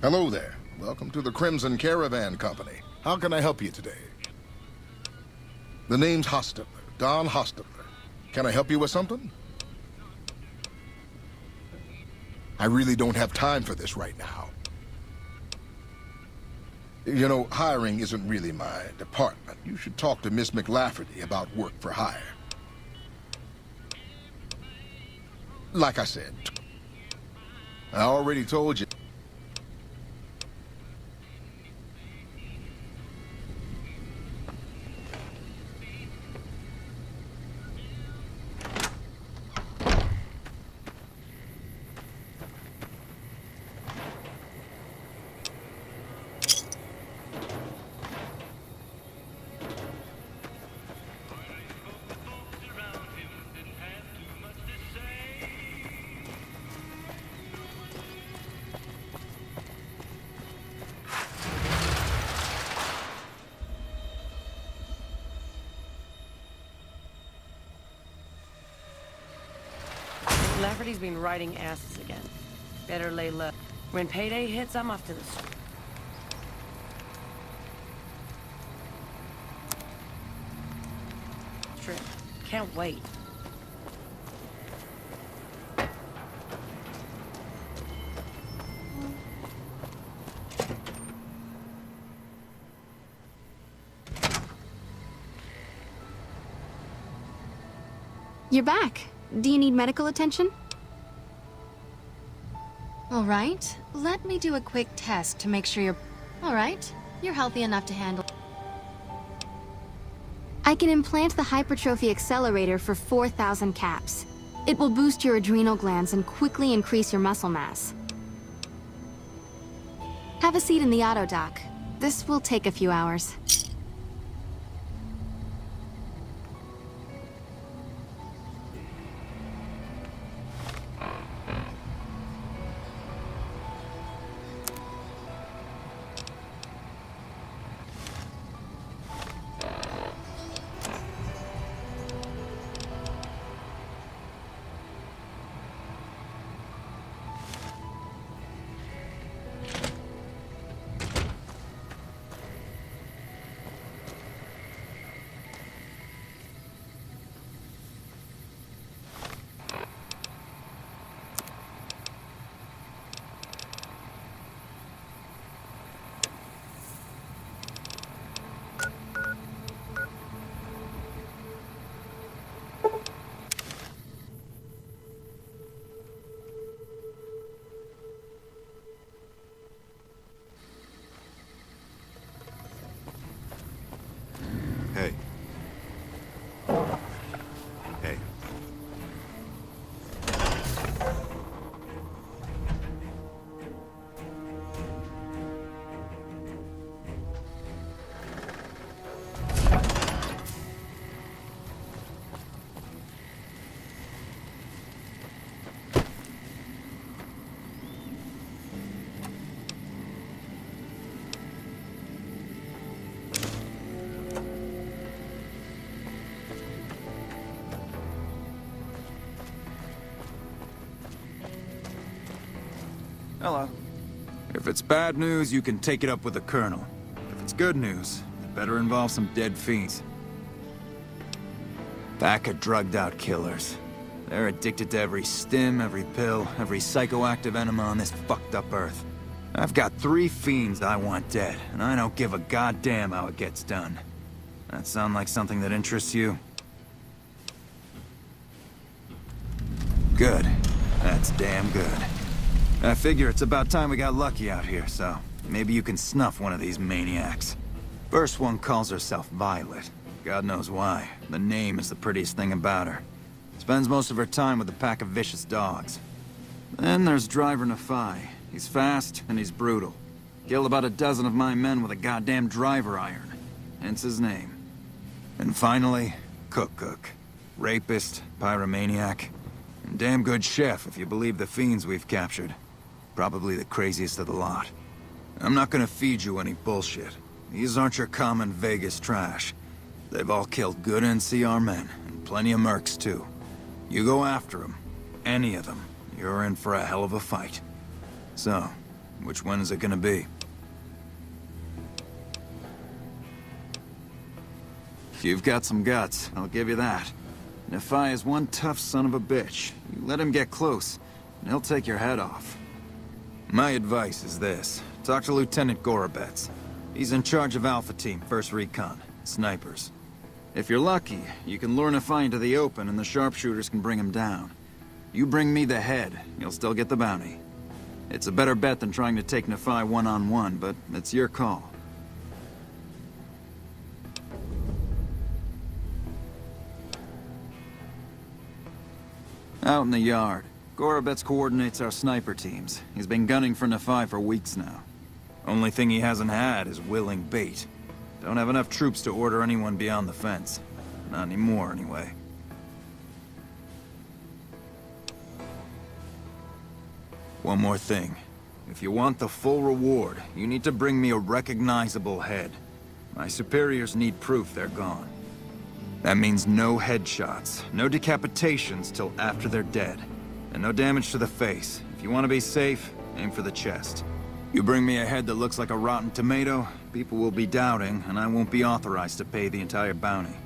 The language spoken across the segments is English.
Hello there. Welcome to the Crimson Caravan Company. How can I help you today? The name's Hostetler, Don Hostetler. Can I help you with something? I really don't have time for this right now. You know, hiring isn't really my department. You should talk to Miss McLafferty about work for hire. Like I said, I already told you. Lafferty's been riding asses again. Better lay low. When payday hits, I'm off to the street. Trip. Can't wait. You're back. Do you need medical attention? All right, let me do a quick test to make sure you're... All right, you're healthy enough to handle... I can implant the hypertrophy accelerator for 4,000 caps. It will boost your adrenal glands and quickly increase your muscle mass. Have a seat in the auto dock. This will take a few hours. Hey. Hey. Hello. If it's bad news, you can take it up with the Colonel. If it's good news, it better involve some dead fiends. Pack of drugged-out killers. They're addicted to every stim, every pill, every psychoactive enema on this fucked-up Earth. I've got 3 fiends I want dead, and I don't give a goddamn how it gets done. That sound like something that interests you? Good. That's damn good. I figure it's about time we got lucky out here, so maybe you can snuff one of these maniacs. First one calls herself Violet. God knows why. The name is the prettiest thing about her. Spends most of her time with a pack of vicious dogs. Then there's Driver Nephi. He's fast and he's brutal. Killed about a dozen of my men with a goddamn driver iron. Hence his name. And finally, Cook. Rapist, pyromaniac, and damn good chef if you believe the fiends we've captured. Probably the craziest of the lot. I'm not gonna feed you any bullshit. These aren't your common Vegas trash. They've all killed good NCR men, and plenty of mercs too. You go after them, any of them, you're in for a hell of a fight. So, Which one is it gonna be? You've got some guts, I'll give you that. Nephi is one tough son of a bitch. You let him get close, and he'll take your head off. My advice is this. Talk to Lieutenant Gorobets. He's in charge of Alpha Team, 1st Recon. Snipers. If you're lucky, you can lure Nephi into the open and the sharpshooters can bring him down. You bring me the head, you'll still get the bounty. It's a better bet than trying to take Nephi one-on-one, but it's your call. Out in the yard. Gorobets coordinates our sniper teams. He's been gunning for Nephi for weeks now. Only thing he hasn't had is willing bait. Don't have enough troops to order anyone beyond the fence. Not anymore, anyway. One more thing. If you want the full reward, you need to bring me a recognizable head. My superiors need proof they're gone. That means no headshots, no decapitations till after they're dead, and no damage to the face. If you want to be safe, aim for the chest. You bring me a head that looks like a rotten tomato, people will be doubting, and I won't be authorized to pay the entire bounty.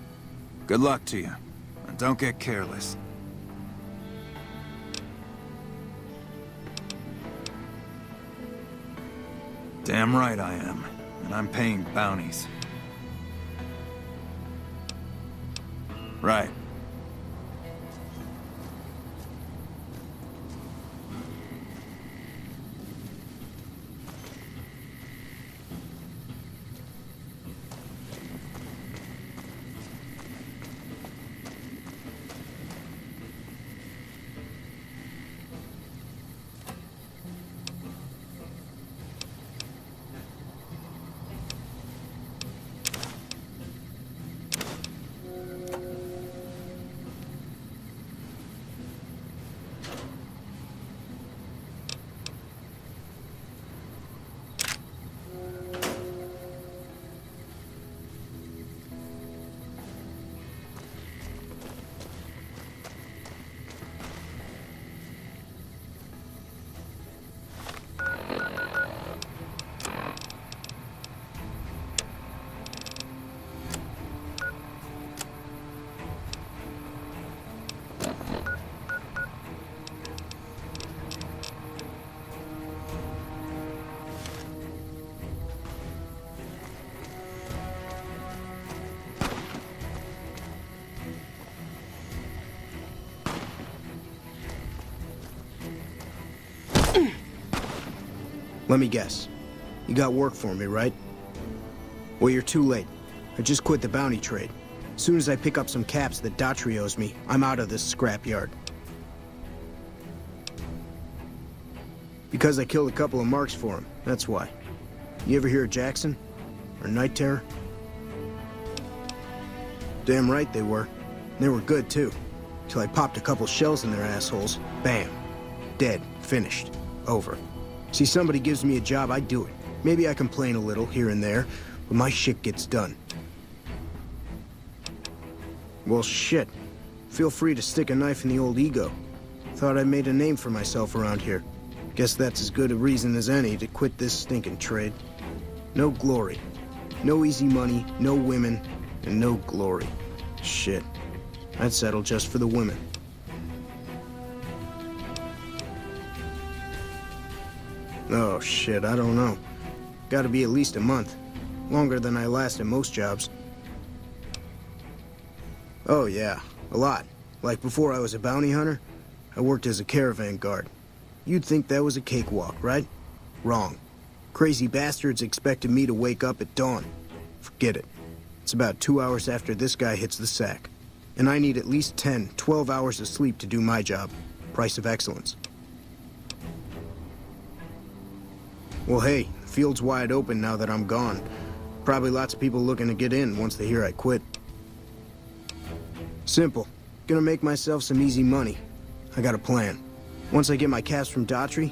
Good luck to you, and don't get careless. Damn right I am, and I'm paying bounties. Right. Let me guess. You got work for me, right? Well, you're too late. I just quit the bounty trade. As soon as I pick up some caps that Daughtry owes me, I'm out of this scrapyard. Because I killed a couple of marks for him, that's why. You ever hear of Jackson? Or Night Terror? Damn right they were. They were good, too. Till I popped a couple shells in their assholes. Bam. Dead. Finished. Over. See, somebody gives me a job, I do it. Maybe I complain a little here and there, but my shit gets done. Well, shit. Feel free to stick a knife in the old ego. Thought I made a name for myself around here. Guess that's as good a reason as any to quit this stinking trade. No glory. No easy money, no women, and no glory. Shit. I'd settle just for the women. Oh, shit, I don't know. Gotta be at least a month. Longer than I last at most jobs. Oh, yeah. A lot. Like before I was a bounty hunter, I worked as a caravan guard. You'd think that was a cakewalk, right? Wrong. Crazy bastards expected me to wake up at dawn. Forget it. It's about 2 hours after this guy hits the sack. And I need at least 10, 12 hours of sleep to do my job. Price of excellence. Well, hey, the field's wide open now that I'm gone. Probably lots of people looking to get in once they hear I quit. Simple. Gonna make myself some easy money. I got a plan. Once I get my caps from Daughtry,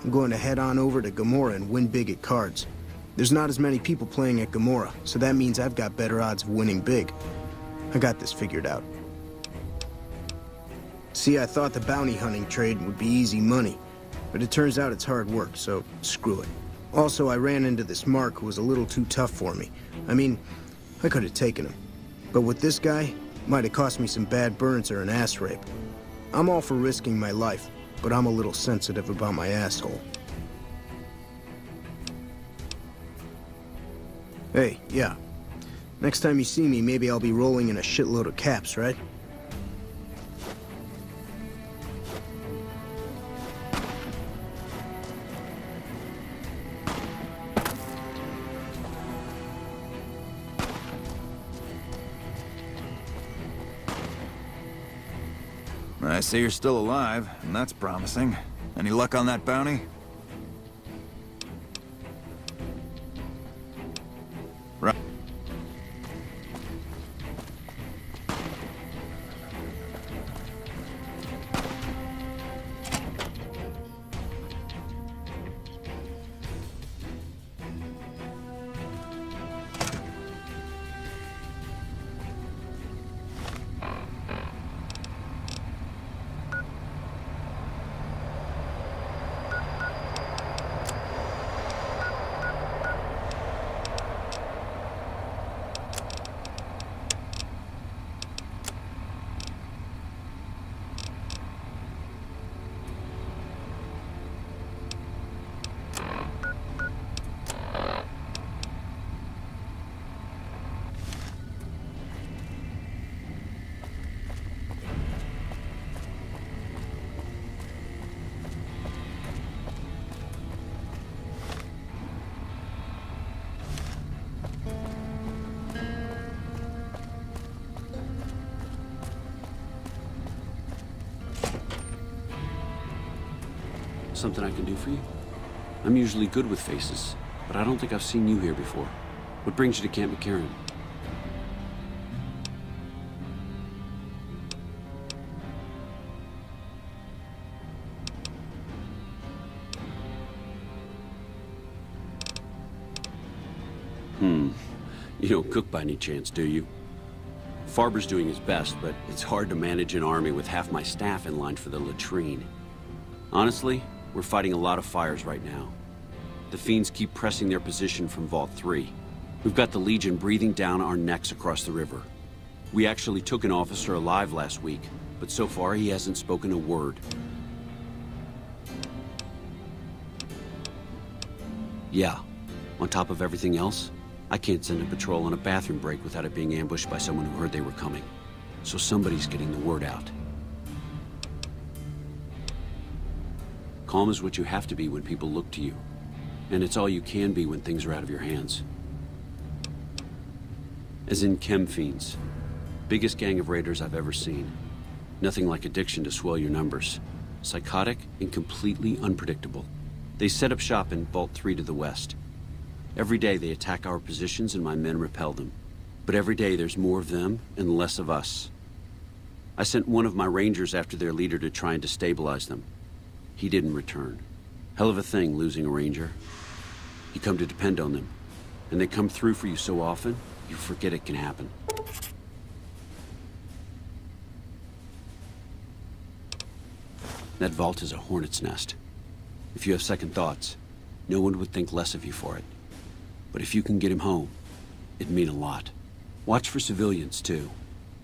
I'm going to head on over to Gomorrah and win big at cards. There's not as many people playing at Gomorrah, so that means I've got better odds of winning big. I got this figured out. See, I thought the bounty hunting trade would be easy money. But it turns out it's hard work, so screw it. Also, I ran into this Mark who was a little too tough for me. I mean, I could have taken him. But with this guy, might have cost me some bad burns or an ass rape. I'm all for risking my life, but I'm a little sensitive about my asshole. Hey, yeah. Next time you see me, maybe I'll be rolling in a shitload of caps, right? I see you're still alive, and that's promising. Any luck on that bounty? Right. Something I can do for you? I'm usually good with faces, but I don't think I've seen you here before. What brings you to Camp McCarran? You don't cook by any chance, do you? Farber's doing his best, but it's hard to manage an army with half my staff in line for the latrine. Honestly, we're fighting a lot of fires right now. The fiends keep pressing their position from Vault 3. We've got the Legion breathing down our necks across the river. We actually took an officer alive last week, but so far he hasn't spoken a word. Yeah, on top of everything else, I can't send a patrol on a bathroom break without it being ambushed by someone who heard they were coming. So somebody's getting the word out. Calm is what you have to be when people look to you. And it's all you can be when things are out of your hands. As in chem fiends. Biggest gang of raiders I've ever seen. Nothing like addiction to swell your numbers. Psychotic and completely unpredictable. They set up shop in Vault 3 to the west. Every day they attack our positions and my men repel them. But every day there's more of them and less of us. I sent one of my rangers after their leader to try and destabilize them. He didn't return. Hell of a thing, losing a ranger. You come to depend on them, and they come through for you so often, you forget it can happen. That vault is a hornet's nest. If you have second thoughts, no one would think less of you for it. But if you can get him home, it'd mean a lot. Watch for civilians, too.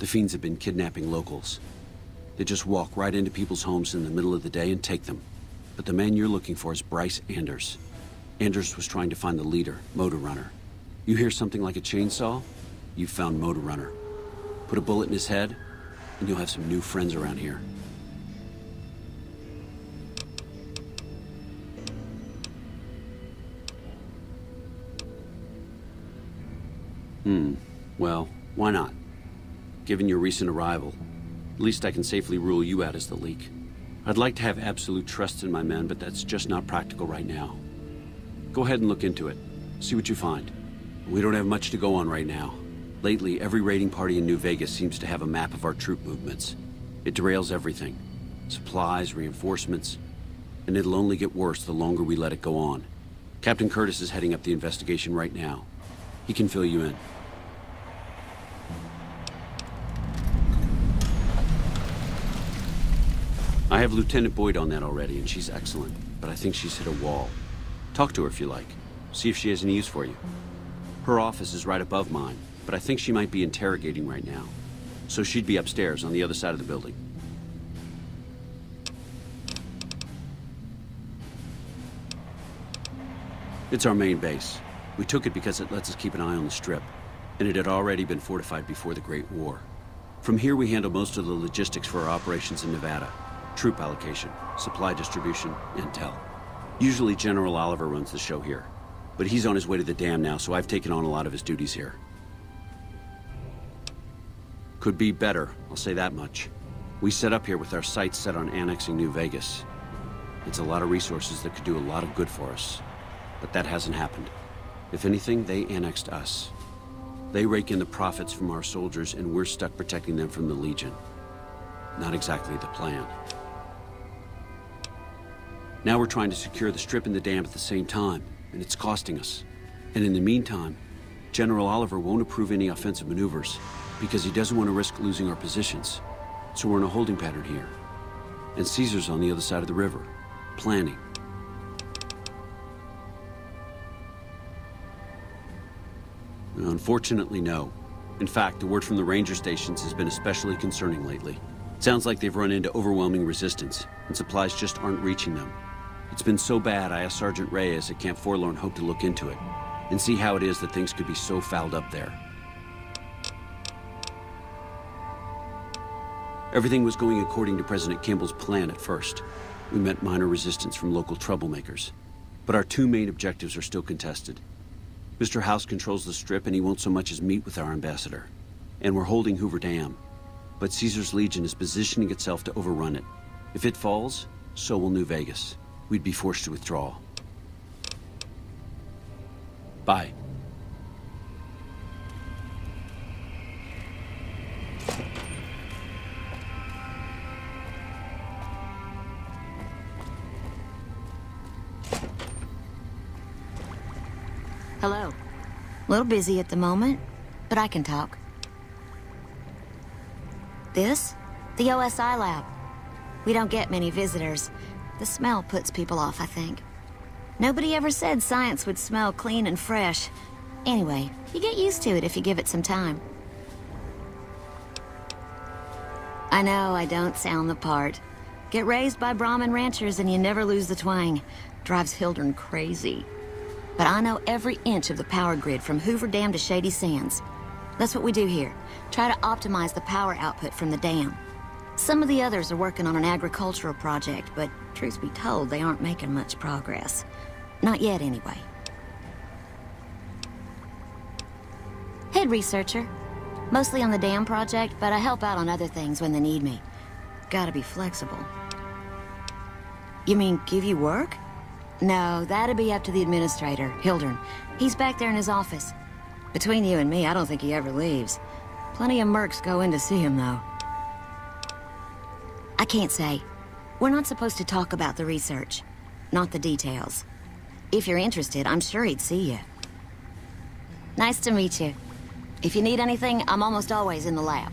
The fiends have been kidnapping locals. They just walk right into people's homes in the middle of the day and take them. But the man you're looking for is Bryce Anders. Anders was trying to find the leader, Motor Runner. You hear something like a chainsaw? You've found Motor Runner. Put a bullet in his head, and you'll have some new friends around here. Well, why not? Given your recent arrival, at least I can safely rule you out as the leak. I'd like to have absolute trust in my men, but that's just not practical right now. Go ahead and look into it. See what you find. We don't have much to go on right now. Lately, every raiding party in New Vegas seems to have a map of our troop movements. It derails everything. Supplies, reinforcements. And it'll only get worse the longer we let it go on. Captain Curtis is heading up the investigation right now. He can fill you in. I have Lieutenant Boyd on that already, and she's excellent. but I think she's hit a wall. Talk to her if you like. See if she has any use for you. Her office is right above mine, but I think she might be interrogating right now. So she'd be upstairs on the other side of the building. It's our main base. We took it because it lets us keep an eye on the Strip, and it had already been fortified before the Great War. From here we handle most of the logistics for our operations in Nevada. Troop allocation, supply distribution, intel. Usually General Oliver runs the show here, but he's on his way to the dam now, so I've taken on a lot of his duties here. Could be better, I'll say that much. We set up here with our sights set on annexing New Vegas. It's a lot of resources that could do a lot of good for us. But that hasn't happened. If anything, they annexed us. They rake in the profits from our soldiers, and we're stuck protecting them from the Legion. Not exactly the plan. Now we're trying to secure the Strip and the dam at the same time, and it's costing us. And in the meantime, General Oliver won't approve any offensive maneuvers, because he doesn't want to risk losing our positions. So we're in a holding pattern here. And Caesar's on the other side of the river, planning. Unfortunately, no. In fact, the word from the ranger stations has been especially concerning lately. It sounds like they've run into overwhelming resistance, and supplies just aren't reaching them. It's been so bad, I asked Sergeant Reyes at Camp Forlorn Hope to look into it, and see how it is that things could be so fouled up there. Everything was going according to President Kimball's plan at first. We met minor resistance from local troublemakers. But our two main objectives are still contested. Mr. House controls the Strip, and he won't so much as meet with our ambassador. And we're holding Hoover Dam. But Caesar's Legion is positioning itself to overrun it. If it falls, so will New Vegas. We'd be forced to withdraw. Bye. Hello. A little busy at the moment, but I can talk. This? The OSI lab. We don't get many visitors. The smell puts people off, I think. Nobody ever said science would smell clean and fresh. Anyway, you get used to it if you give it some time. I know I don't sound the part. Get raised by Brahmin ranchers and you never lose the twang. Drives Hildern crazy. But I know every inch of the power grid from Hoover Dam to Shady Sands. That's what we do here. Try to optimize the power output from the dam. Some of the others are working on an agricultural project, but truth be told, they aren't making much progress. Not yet, anyway. Head researcher. Mostly on the dam project, but I help out on other things when they need me. Gotta be flexible. You mean give you work? No, that'd be up to the administrator, Hildern. He's back there in his office. Between you and me, I don't think he ever leaves. Plenty of mercs go in to see him, though. I can't say. We're not supposed to talk about the research, not the details. If you're interested, I'm sure he'd see you. Nice to meet you. If you need anything, I'm almost always in the lab.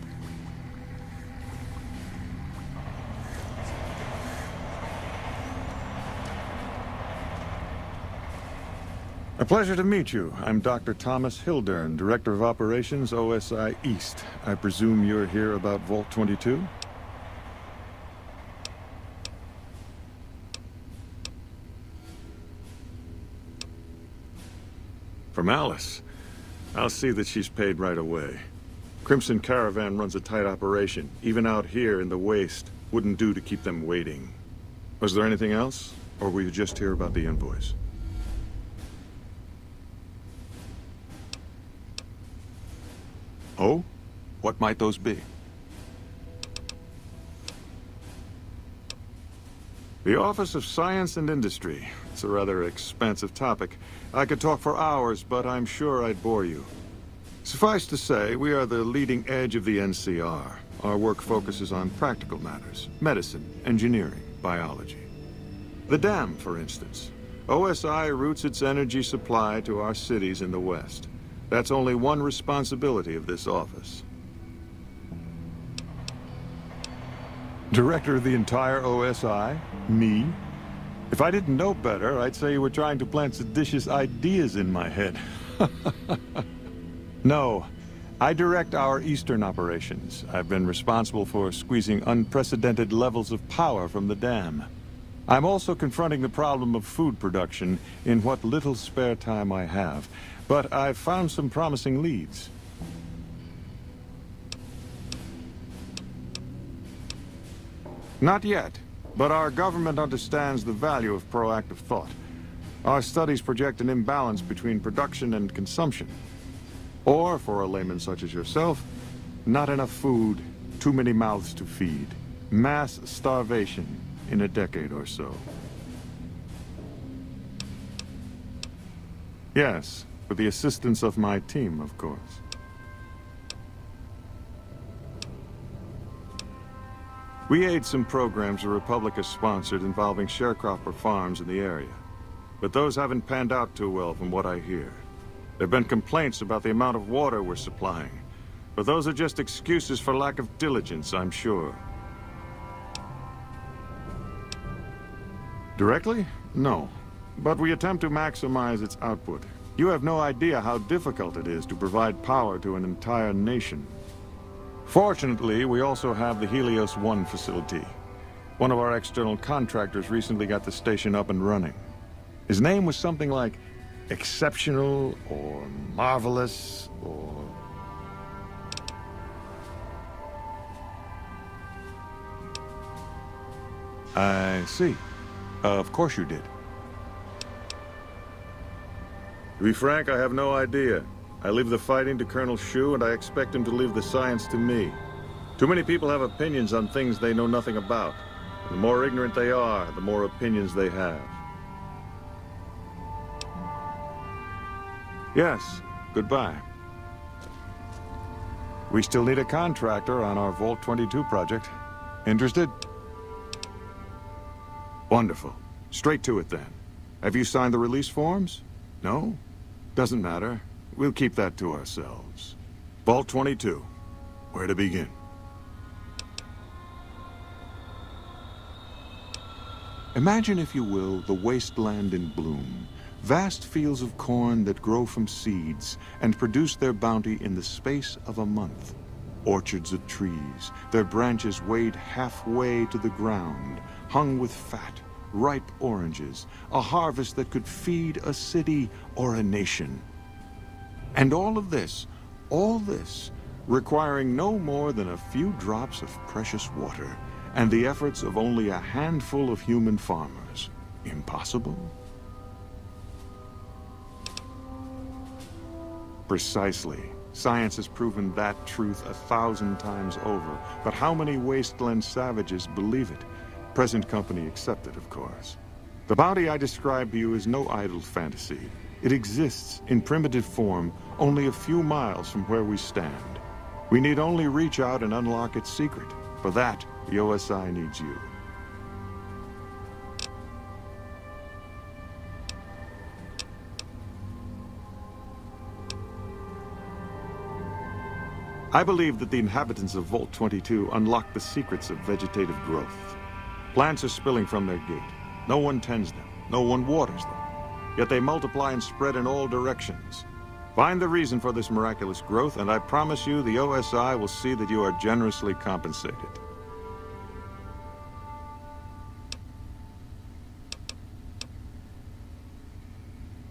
A pleasure to meet you. I'm Dr. Thomas Hildern, Director of Operations, OSI East. I presume you're here about Vault 22? From Alice. I'll see that she's paid right away. Crimson Caravan runs a tight operation. Even out here in the waste, wouldn't do to keep them waiting. Was there anything else? Or were you just here about the invoice? Oh? What might those be? The Office of Science and Industry. It's a rather expansive topic. I could talk for hours, but I'm sure I'd bore you. Suffice to say, we are the leading edge of the NCR. Our work focuses on practical matters, medicine, engineering, biology. The dam, for instance. OSI routes its energy supply to our cities in the West. That's only one responsibility of this office. Director of the entire OSI? Me? If I didn't know better, I'd say you were trying to plant seditious ideas in my head. No. I direct our eastern operations. I've been responsible for squeezing unprecedented levels of power from the dam. I'm also confronting the problem of food production in what little spare time I have. But I've found some promising leads. Not yet, but our government understands the value of proactive thought. Our studies project an imbalance between production and consumption. Or, for a layman such as yourself, not enough food, too many mouths to feed. Mass starvation in a decade or so. Yes, with the assistance of my team, of course. We aid some programs the Republic has sponsored involving sharecropper farms in the area. But those haven't panned out too well from what I hear. There have been complaints about the amount of water we're supplying. But those are just excuses for lack of diligence, I'm sure. Directly? No. But we attempt to maximize its output. You have no idea how difficult it is to provide power to an entire nation. Fortunately, we also have the Helios 1 facility. One of our external contractors recently got the station up and running. His name was something like exceptional, or marvelous, or... I see. Of course you did. To be frank, I have no idea. I leave the fighting to Colonel Shu, and I expect him to leave the science to me. Too many people have opinions on things they know nothing about. And the more ignorant they are, the more opinions they have. Yes, goodbye. We still need a contractor on our Vault 22 project. Interested? Wonderful. Straight to it then. Have you signed the release forms? No? Doesn't matter. We'll keep that to ourselves. Vault 22. Where to begin? Imagine, if you will, the wasteland in bloom. Vast fields of corn that grow from seeds and produce their bounty in the space of a month. Orchards of trees, their branches weighed halfway to the ground, hung with fat, ripe oranges, a harvest that could feed a city or a nation. And all this, requiring no more than a few drops of precious water, and the efforts of only a handful of human farmers. Impossible? Precisely. Science has proven that truth 1,000 times over. But how many wasteland savages believe it? Present company accepted, of course. The bounty I described to you is no idle fantasy. It exists in primitive form only a few miles from where we stand. We need only reach out and unlock its secret. For that, the OSI needs you. I believe that the inhabitants of Vault 22 unlock the secrets of vegetative growth. Plants are spilling from their gate. No one tends them. No one waters them. Yet they multiply and spread in all directions. Find the reason for this miraculous growth, and I promise you the OSI will see that you are generously compensated.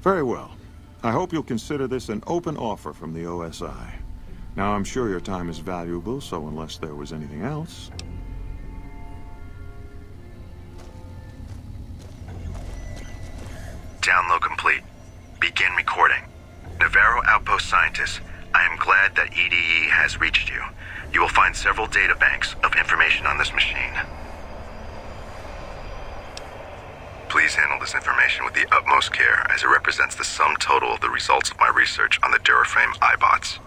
Very well. I hope you'll consider this an open offer from the OSI. Now, I'm sure your time is valuable, so unless there was anything else... Download complete. Begin recording. Navarro Outpost Scientist, I am glad that EDE has reached you. You will find several data banks of information on this machine. Please handle this information with the utmost care, as it represents the sum total of the results of my research on the Duraframe iBots.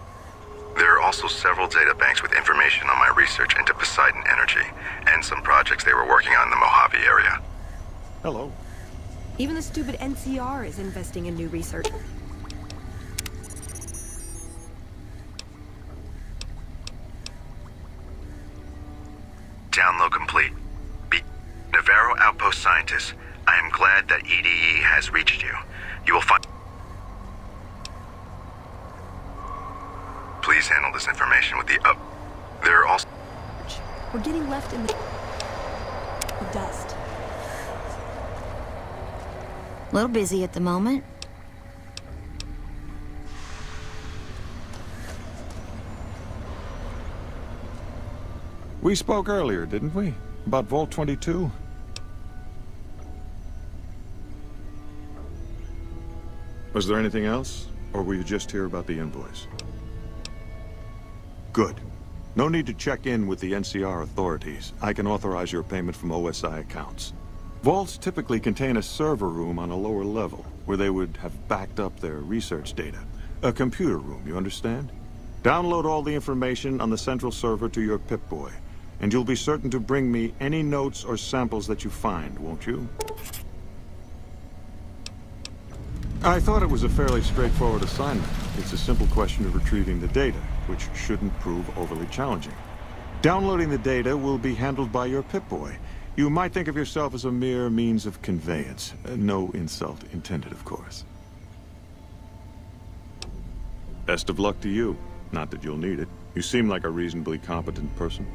There are also several data banks with information on my research into Poseidon Energy, and some projects they were working on in the Mojave area. Hello. Even the stupid NCR is investing in new research. Download complete. Navarro Outpost Scientist, I am glad CE has reached you. You will find... Please handle this information with the There are also... We're getting left in the dust. A little busy at the moment. We spoke earlier, didn't we? About Vault 22? Was there anything else? Or were you just here about the invoice? Good. No need to check in with the NCR authorities. I can authorize your payment from OSI accounts. Vaults typically contain a server room on a lower level, where they would have backed up their research data. A computer room, you understand? Download all the information on the central server to your Pip-Boy, and you'll be certain to bring me any notes or samples that you find, won't you? I thought it was a fairly straightforward assignment. It's a simple question of retrieving the data, which shouldn't prove overly challenging. Downloading the data will be handled by your Pip-Boy. You might think of yourself as a mere means of conveyance. No insult intended, of course. Best of luck to you. Not that you'll need it. You seem like a reasonably competent person.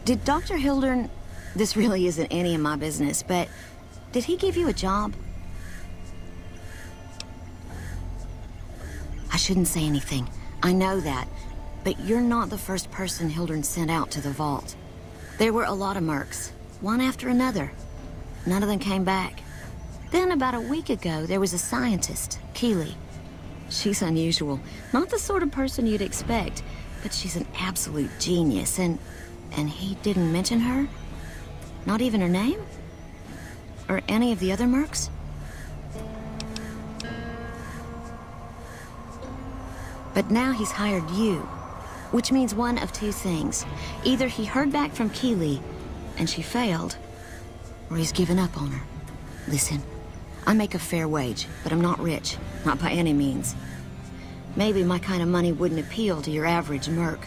Did Dr. Hildern... This really isn't any of my business, but... Did he give you a job? I shouldn't say anything. I know that. But you're not the first person Hildern sent out to the vault. There were a lot of mercs, one after another. None of them came back. Then about a week ago, there was a scientist, Keeley. She's unusual. Not the sort of person you'd expect, but she's an absolute genius, and he didn't mention her? Not even her name? Or any of the other mercs? But now he's hired you, which means one of two things. Either he heard back from Keeley, and she failed, or he's given up on her. Listen, I make a fair wage, but I'm not rich, not by any means. Maybe my kind of money wouldn't appeal to your average merc,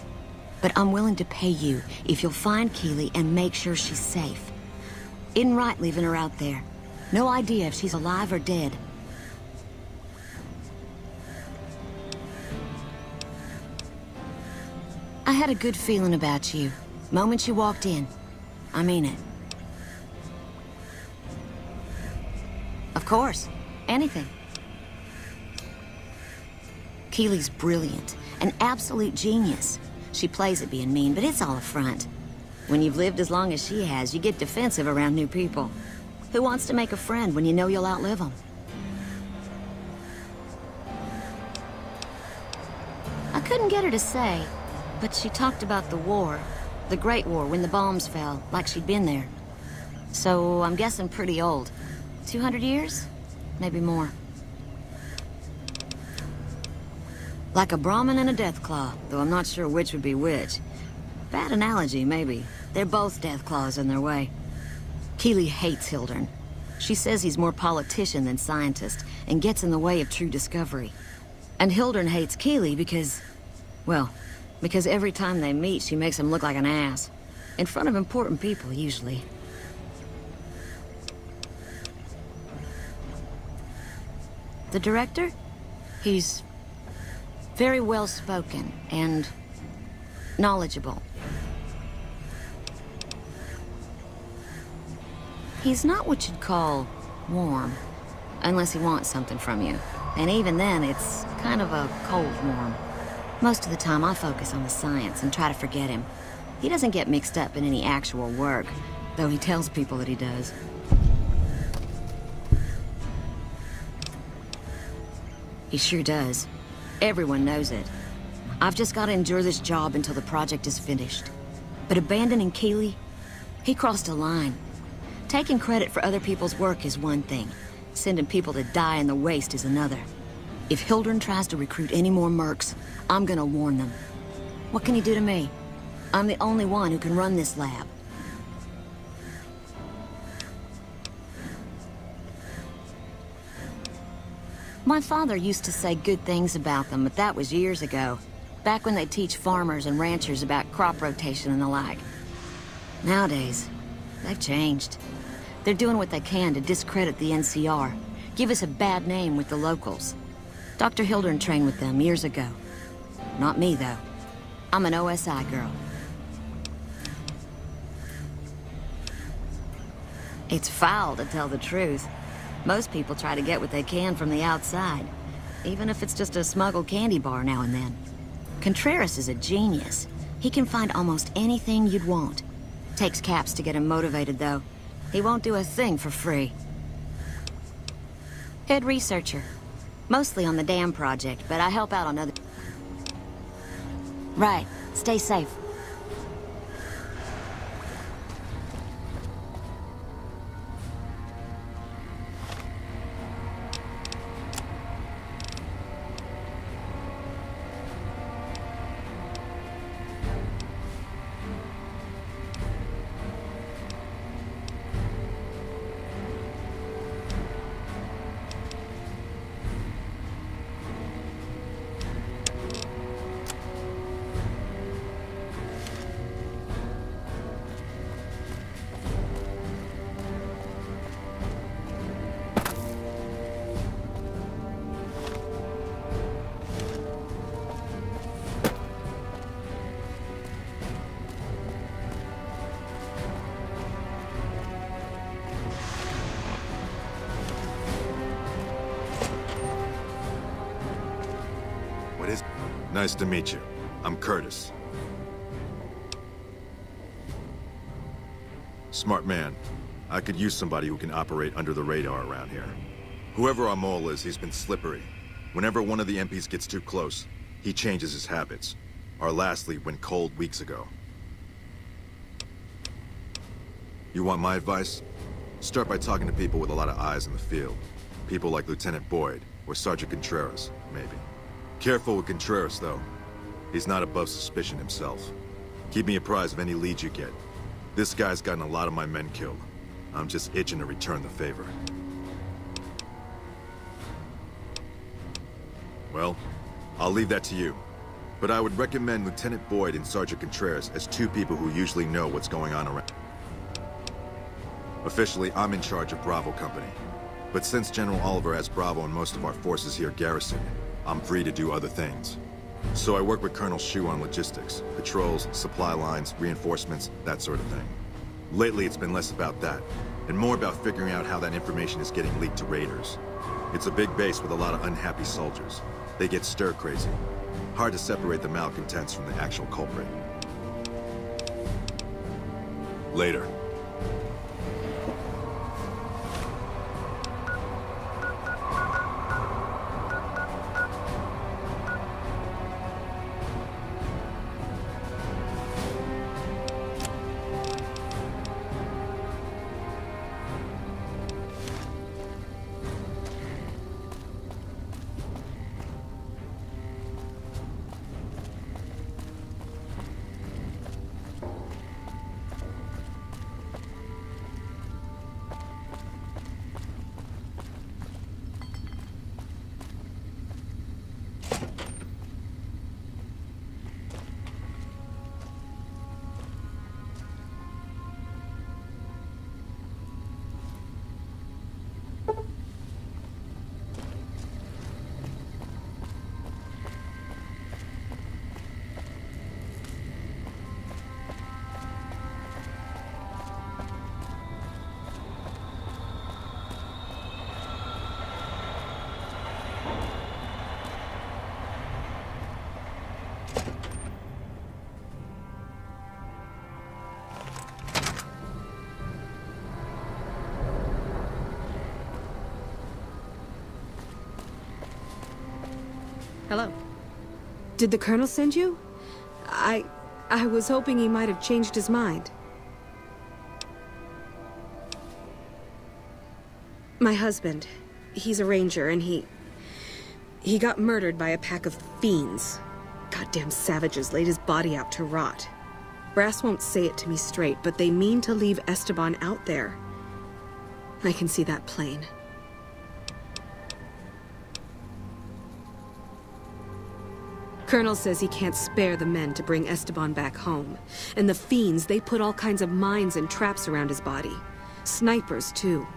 but I'm willing to pay you if you'll find Keeley and make sure she's safe. Isn't right leaving her out there. No idea if she's alive or dead. I had a good feeling about you. Moment you walked in. I mean it. Of course. Anything. Keeley's brilliant. An absolute genius. She plays at being mean, but it's all a front. When you've lived as long as she has, you get defensive around new people. Who wants to make a friend when you know you'll outlive them? I couldn't get her to say, but she talked about the war. The Great War, when the bombs fell, like she'd been there. So, I'm guessing pretty old. 200 years? Maybe more. Like a Brahmin and a Deathclaw, though I'm not sure which would be which. Bad analogy, maybe. They're both Deathclaws in their way. Keeley hates Hildern. She says he's more politician than scientist, and gets in the way of true discovery. And Hildern hates Keeley because... well, because every time they meet, she makes him look like an ass. In front of important people, usually. The director? He's... very well-spoken and knowledgeable. He's not what you'd call warm, unless he wants something from you. And even then, it's kind of a cold warm. Most of the time, I focus on the science and try to forget him. He doesn't get mixed up in any actual work, though he tells people that he does. He sure does. Everyone knows it. I've just got to endure this job until the project is finished. But abandoning Keeley, he crossed a line. Taking credit for other people's work is one thing. Sending people to die in the waste is another. If Hildern tries to recruit any more mercs, I'm gonna warn them. What can he do to me? I'm the only one who can run this lab. My father used to say good things about them, but that was years ago. Back when they'd teach farmers and ranchers about crop rotation and the like. Nowadays, they've changed. They're doing what they can to discredit the NCR, give us a bad name with the locals. Dr. Hildern trained with them years ago. Not me, though. I'm an OSI girl. It's foul, to tell the truth. Most people try to get what they can from the outside, even if it's just a smuggled candy bar now and then. Contreras is a genius. He can find almost anything you'd want. Takes caps to get him motivated, though. He won't do a thing for free. Head researcher. Mostly on the dam project, but I help out on other... Right. Stay safe. Nice to meet you. I'm Curtis. Smart man. I could use somebody who can operate under the radar around here. Whoever our mole is, he's been slippery. Whenever one of the MPs gets too close, he changes his habits. Our last lead went cold weeks ago. You want my advice? Start by talking to people with a lot of eyes in the field. People like Lieutenant Boyd, or Sergeant Contreras, maybe. Careful with Contreras, though. He's not above suspicion himself. Keep me apprised of any leads you get. This guy's gotten a lot of my men killed. I'm just itching to return the favor. Well, I'll leave that to you. But I would recommend Lieutenant Boyd and Sergeant Contreras as two people who usually know what's going on around. Officially, I'm in charge of Bravo Company. But since General Oliver has Bravo and most of our forces here garrisoned, I'm free to do other things. So I work with Colonel Shu on logistics, patrols, supply lines, reinforcements, that sort of thing. Lately, it's been less about that, and more about figuring out how that information is getting leaked to raiders. It's a big base with a lot of unhappy soldiers. They get stir-crazy. Hard to separate the malcontents from the actual culprit. Later. Hello. Did the Colonel send you? I was hoping he might have changed his mind. My husband. He's a ranger, and he got murdered by a pack of fiends. Goddamn savages laid his body out to rot. Brass won't say it to me straight, but they mean to leave Esteban out there. I can see that plain. Colonel says he can't spare the men to bring Esteban back home. And the fiends, they put all kinds of mines and traps around his body. Snipers, too.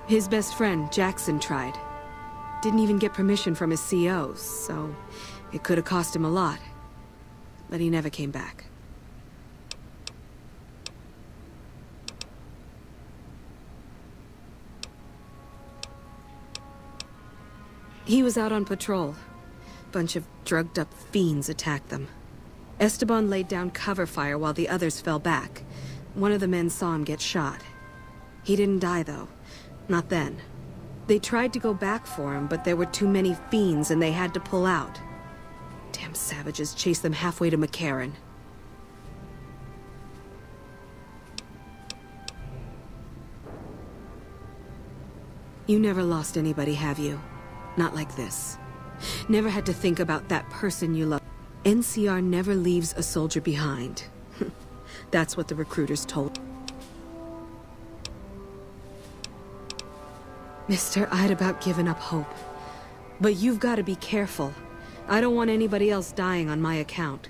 His best friend, Jackson, tried. Didn't even get permission from his CO, so it could have cost him a lot. But he never came back. He was out on patrol. Bunch of drugged-up fiends attacked them. Esteban laid down cover fire while the others fell back. One of the men saw him get shot. He didn't die, though. Not then. They tried to go back for him, but there were too many fiends and they had to pull out. Damn savages chased them halfway to McCarran. You never lost anybody, have you? Not like this. Never had to think about that person you love. NCR never leaves a soldier behind. That's what the recruiters told. Mister, I'd about given up hope. But you've got to be careful. I don't want anybody else dying on my account.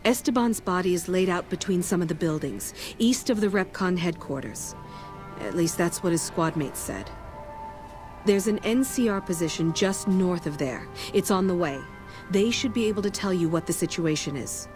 Esteban's body is laid out between some of the buildings, east of the Repcon headquarters. At least that's what his squad mates said. There's an NCR position just north of there. It's on the way. They should be able to tell you what the situation is.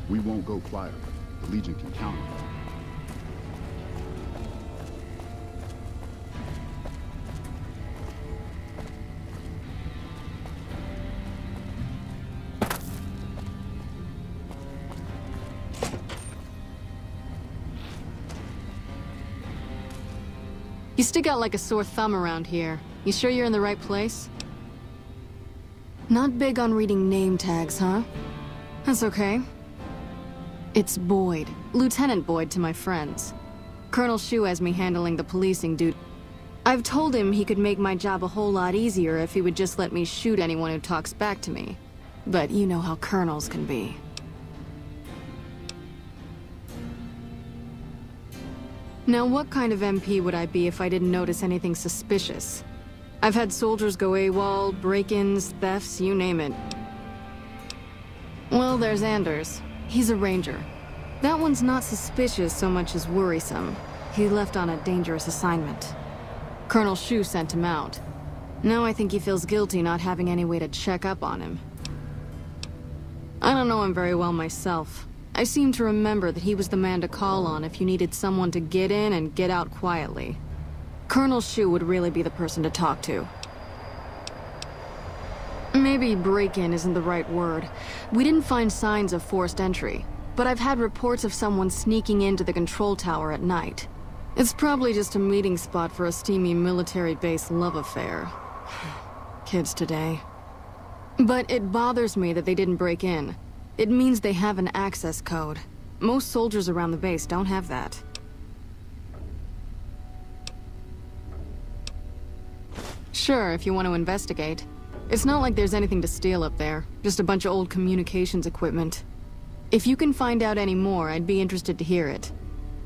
We won't go quietly. The Legion can count on us. You stick out like a sore thumb around here. You sure you're in the right place? Not big on reading name tags, huh? That's okay. It's Boyd. Lieutenant Boyd to my friends. Colonel Shu has me handling the policing duty. I've told him he could make my job a whole lot easier if he would just let me shoot anyone who talks back to me. But you know how colonels can be. Now, what kind of MP would I be if I didn't notice anything suspicious? I've had soldiers go AWOL, break-ins, thefts, you name it. Well, there's Anders. He's a ranger. That one's not suspicious so much as worrisome. He left on a dangerous assignment. Colonel Shu sent him out. Now I think he feels guilty not having any way to check up on him. I don't know him very well myself. I seem to remember that he was the man to call on if you needed someone to get in and get out quietly. Colonel Shu would really be the person to talk to. Maybe break-in isn't the right word. We didn't find signs of forced entry, but I've had reports of someone sneaking into the control tower at night. It's probably just a meeting spot for a steamy military-based love affair. Kids today. But it bothers me that they didn't break in. It means they have an access code. Most soldiers around the base don't have that. Sure, if you want to investigate. It's not like there's anything to steal up there, just a bunch of old communications equipment. If you can find out any more, I'd be interested to hear it.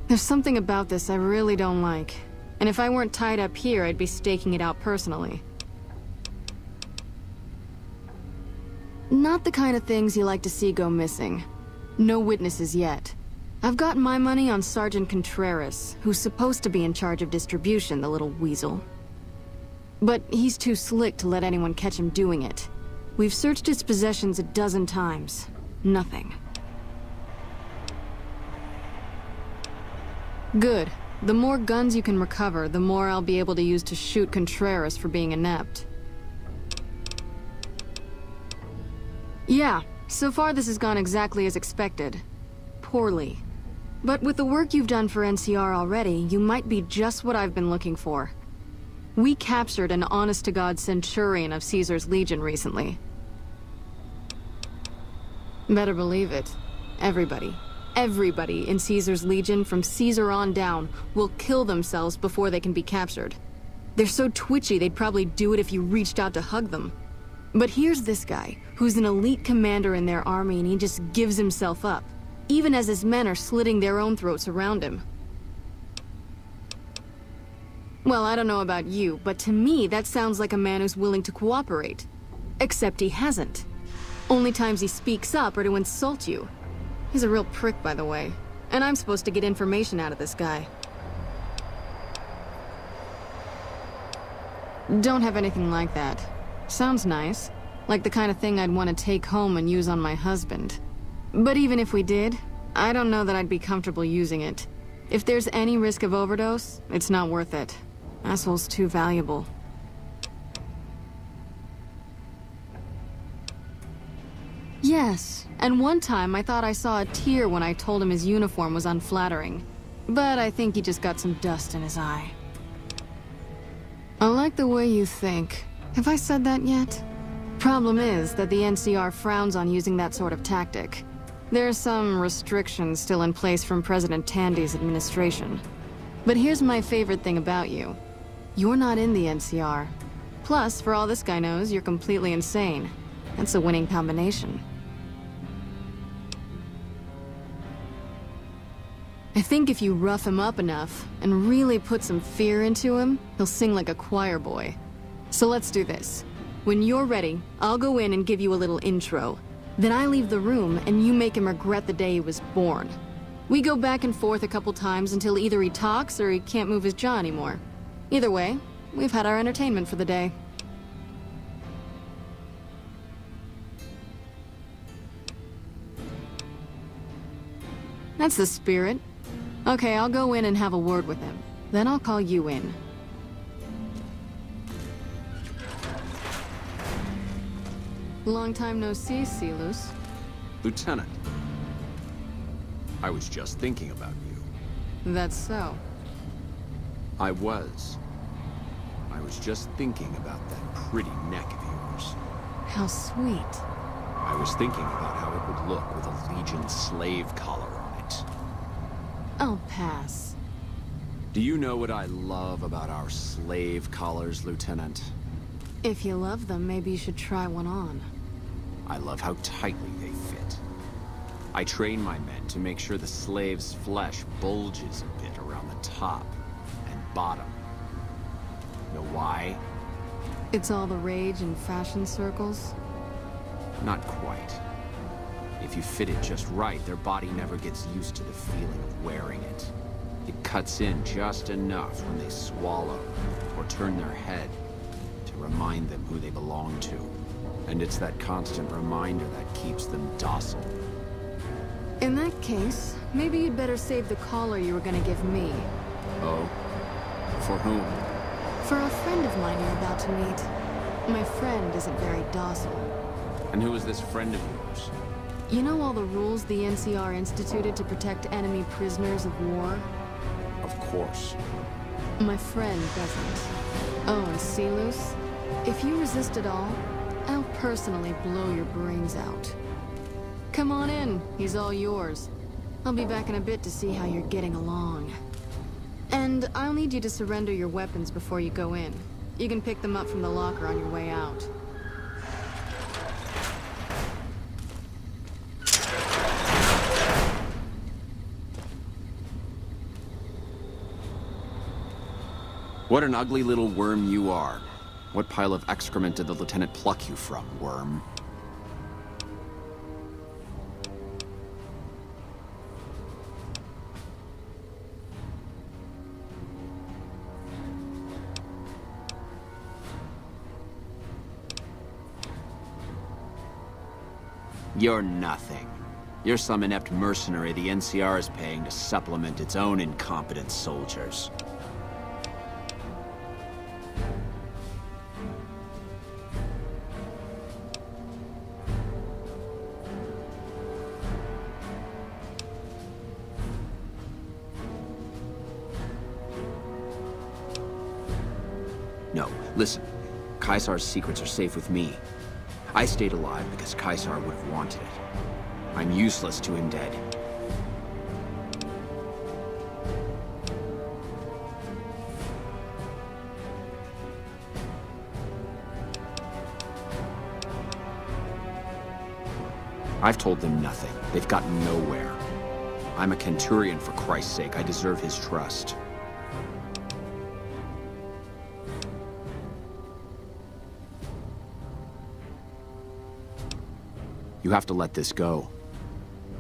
There's something about this I really don't like. And if I weren't tied up here, I'd be staking it out personally. Not the kind of things you like to see go missing. No witnesses yet. I've got my money on Sergeant Contreras, who's supposed to be in charge of distribution, the little weasel. But he's too slick to let anyone catch him doing it. We've searched his possessions a dozen times. Nothing. Good. The more guns you can recover, the more I'll be able to use to shoot Contreras for being inept. Yeah, so far this has gone exactly as expected. Poorly. But with the work you've done for NCR already, you might be just what I've been looking for. We captured an honest-to-God centurion of Caesar's Legion recently. Better believe it. Everybody in Caesar's Legion, from Caesar on down, will kill themselves before they can be captured. They're so twitchy they'd probably do it if you reached out to hug them. But here's this guy, who's an elite commander in their army, and he just gives himself up, even as his men are slitting their own throats around him. Well, I don't know about you, but to me that sounds like a man who's willing to cooperate. Except he hasn't. Only times he speaks up are to insult you. He's a real prick, by the way. And I'm supposed to get information out of this guy. Don't have anything like that. Sounds nice. Like the kind of thing I'd want to take home and use on my husband. But even if we did, I don't know that I'd be comfortable using it. If there's any risk of overdose, it's not worth it. Asshole's too valuable. Yes, and one time I thought I saw a tear when I told him his uniform was unflattering. But I think he just got some dust in his eye. I like the way you think. Have I said that yet? Problem is that the NCR frowns on using that sort of tactic. There's some restrictions still in place from President Tandy's administration. But here's my favorite thing about you. You're not in the NCR. Plus, for all this guy knows, you're completely insane. That's a winning combination. I think if you rough him up enough, and really put some fear into him, he'll sing like a choir boy. So let's do this. When you're ready, I'll go in and give you a little intro. Then I leave the room, and you make him regret the day he was born. We go back and forth a couple times until either he talks or he can't move his jaw anymore. Either way, we've had our entertainment for the day. That's the spirit. Okay, I'll go in and have a word with him. Then I'll call you in. Long time no see, Silus. Lieutenant, I was just thinking about you. That's so. I was just thinking about that pretty neck of yours. How sweet. I was thinking about how it would look with a Legion slave collar on it. I'll pass. Do you know what I love about our slave collars, Lieutenant? If you love them, maybe you should try one on. I love how tightly they fit. I train my men to make sure the slave's flesh bulges a bit around the top and bottom. Know why? It's all the rage in fashion circles? Not quite. If you fit it just right, their body never gets used to the feeling of wearing it. It cuts in just enough when they swallow or turn their head to remind them who they belong to. And it's that constant reminder that keeps them docile. In that case, maybe you'd better save the collar you were gonna give me. Oh? For whom? For a friend of mine you're about to meet. My friend isn't very docile. And who is this friend of yours? You know all the rules the NCR instituted to protect enemy prisoners of war? Of course. My friend doesn't. Oh, and Silus? If you resist at all, I'll personally blow your brains out. Come on in, he's all yours. I'll be back in a bit to see how you're getting along. And I'll need you to surrender your weapons before you go in. You can pick them up from the locker on your way out. What an ugly little worm you are. What pile of excrement did the lieutenant pluck you from, worm? You're nothing. You're some inept mercenary the NCR is paying to supplement its own incompetent soldiers. No, listen. Caesar's secrets are safe with me. I stayed alive because Caesar would have wanted it. I'm useless to him dead. I've told them nothing. They've gotten nowhere. I'm a Centurion, for Christ's sake. I deserve his trust. You have to let this go.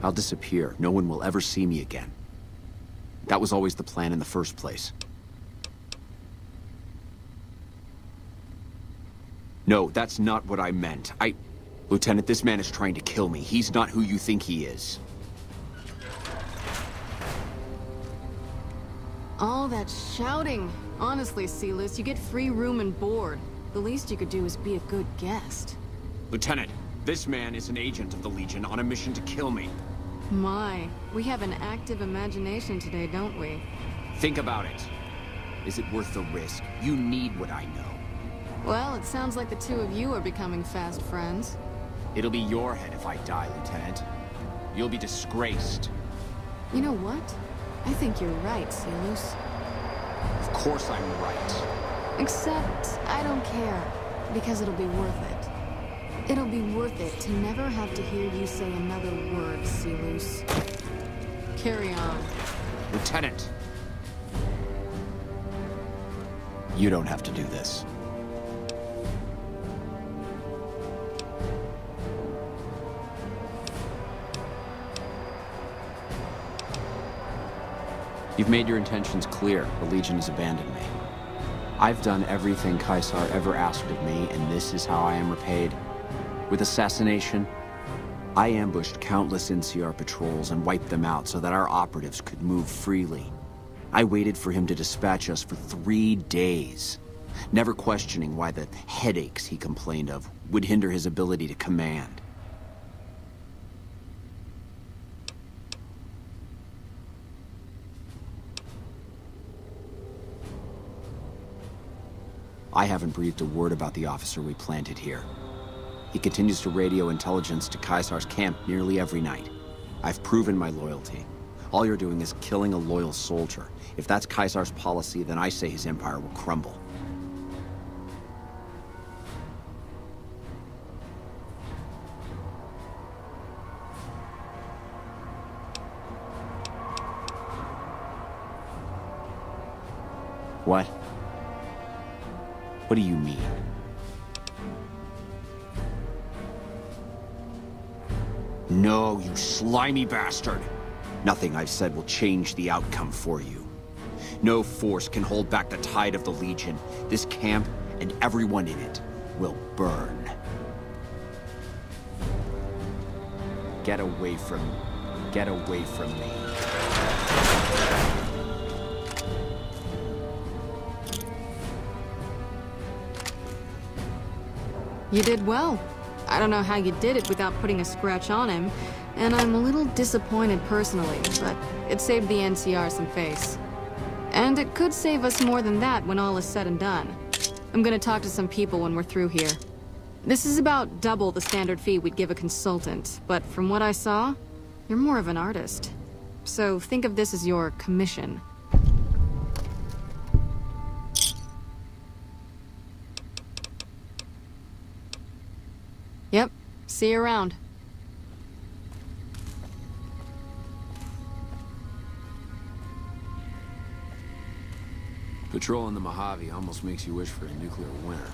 I'll disappear. No one will ever see me again. That was always the plan in the first place. No, that's not what I meant. Lieutenant, this man is trying to kill me. He's not who you think he is. All that shouting. Honestly, Sealess, you get free room and board. The least you could do is be a good guest. Lieutenant, this man is an agent of the Legion on a mission to kill me. My, we have an active imagination today, don't we? Think about it. Is it worth the risk? You need what I know. Well, it sounds like the two of you are becoming fast friends. It'll be your head if I die, Lieutenant. You'll be disgraced. You know what? I think you're right, Sealess. Of course I'm right. Except, I don't care, because it'll be worth it. It'll be worth it to never have to hear you say another word, Sealess. Carry on. Lieutenant! You don't have to do this. You've made your intentions clear. The Legion has abandoned me. I've done everything Caesar ever asked of me, and this is how I am repaid. With assassination, I ambushed countless NCR patrols and wiped them out so that our operatives could move freely. I waited for him to dispatch us for 3 days, never questioning why the headaches he complained of would hinder his ability to command. I haven't breathed a word about the officer we planted here. He continues to radio intelligence to Caesar's camp nearly every night. I've proven my loyalty. All you're doing is killing a loyal soldier. If that's Caesar's policy, then I say his empire will crumble. What? What do you mean? No, you slimy bastard! Nothing I've said will change the outcome for you. No force can hold back the tide of the Legion. This camp and everyone in it will burn. Get away from me. You did well. I don't know how you did it without putting a scratch on him, and I'm a little disappointed personally, but it saved the NCR some face. And it could save us more than that when all is said and done. I'm gonna talk to some people when we're through here. This is about double the standard fee we'd give a consultant, but from what I saw, you're more of an artist. So think of this as your commission. Yep. See you around. Patrolling the Mojave almost makes you wish for a nuclear winter.